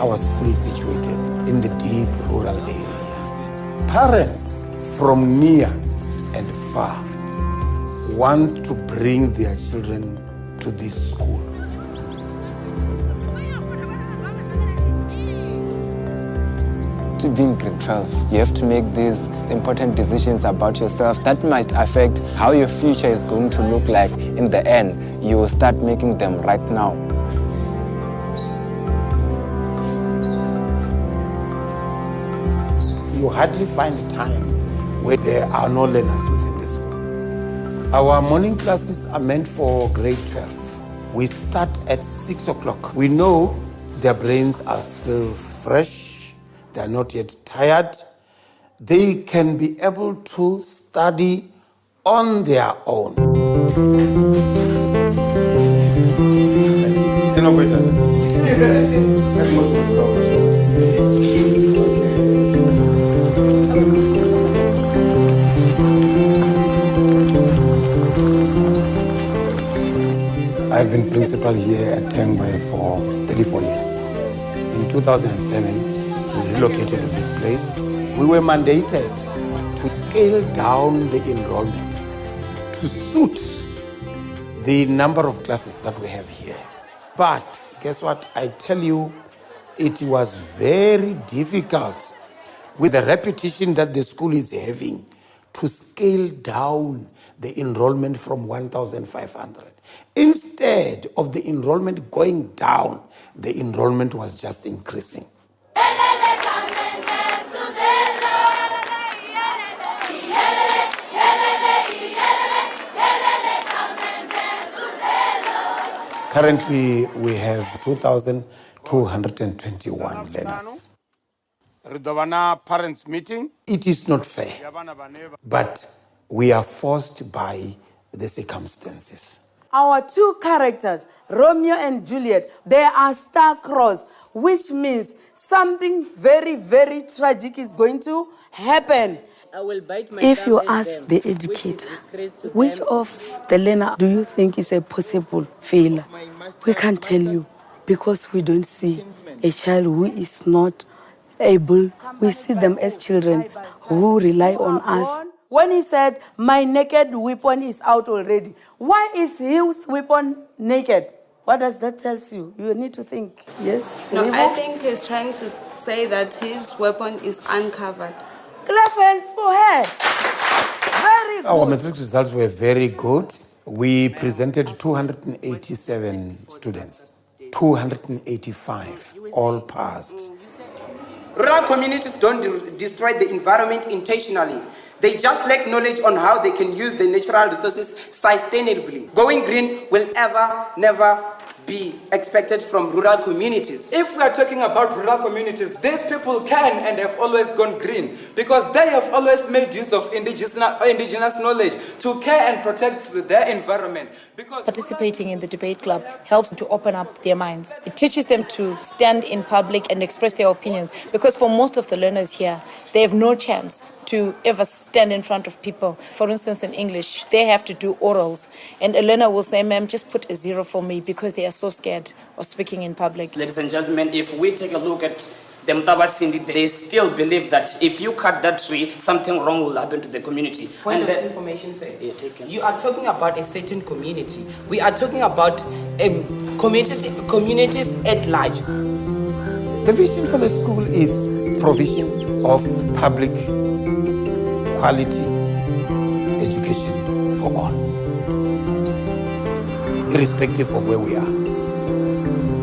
our school is situated in the deep rural area. Parents from near and far want to bring their children to this school. To be in grade 12, you have to make these important decisions about yourself that might affect how your future is going to look like in the end. You will start making them right now. You hardly find time where there are no learners within the school. Our morning classes are meant for grade 12. We start at 6 o'clock. We know their brains are still fresh. They are not yet tired. They can be able to study on their own. I've been principal here at Thengwe for 34 years. In 2007, we relocated to this place. We were mandated to scale down the enrollment to suit the number of classes that we have here. But guess what? I tell you, it was very difficult with the repetition that the school is having to scale down the enrollment from 1,500. Instead of the enrollment going down, the enrollment was just increasing. Currently, we have 2,221 learners. Parents meeting. It is not fair, but we are forced by the circumstances. Our two characters, Romeo and Juliet, they are star-crossed, which means something very, very tragic is going to happen. If you ask the educator, which of the learner do you think is a possible failure? We can't tell you because we don't see a child who is not able. We see them as children who rely on us. When he said, my naked weapon is out already, why is his weapon naked? What does that tell you? You need to think. Yes? No, I think he's trying to say that his weapon is uncovered. Clap hands for her. Very good. Our matric results were very good. We presented 287 students. 285 all passed. Rural communities don't destroy the environment intentionally. They just lack knowledge on how they can use the natural resources sustainably. Going green will never be expected from rural communities. If we are talking about rural communities, these people can and have always gone green because they have always made use of indigenous knowledge to care and protect their environment. Because participating in the debate club helps to open up their minds. It teaches them to stand in public and express their opinions because for most of the learners here, they have no chance to ever stand in front of people. For instance, in English, they have to do orals. And a learner will say, ma'am, just put a 0 for me because they are so scared of speaking in public. Ladies and gentlemen, if we take a look at the Mtabat Sindi, they still believe that if you cut that tree, something wrong will happen to the community. Point of information, sir. You are talking about a certain community. We are talking about communities at large. The vision for the school is provision of public quality education for all, irrespective of where we are.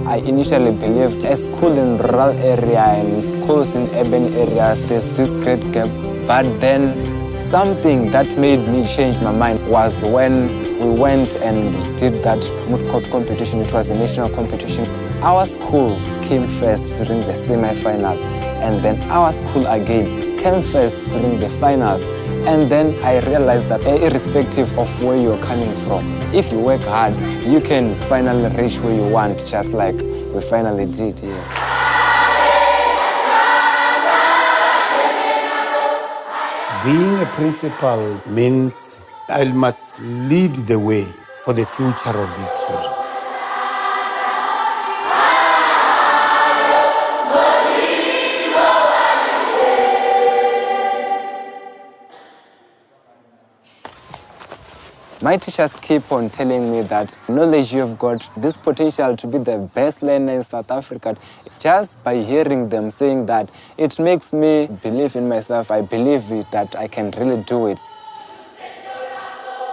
I initially believed a school in rural area and schools in urban areas, there's this great gap. But then something that made me change my mind was when we went and did that moot court competition. It was a national competition. Our school came first during the semi-final, and then our school again came first during the finals. And then I realized that irrespective of where you're coming from, if you work hard, you can finally reach where you want, just like we finally did, yes. Being a principal means I must lead the way for the future of these children. My teachers keep on telling me that knowledge you have got, this potential to be the best learner in South Africa. Just by hearing them saying that, it makes me believe in myself. I believe it, that I can really do it.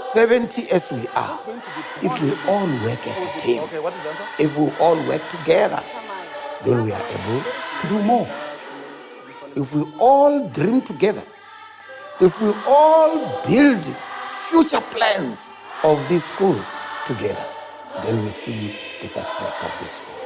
70 as we are, if we all work as a team, if we all work together, then we are able to do more. If we all dream together, if we all build future plans of these schools together, then we see the success of this school.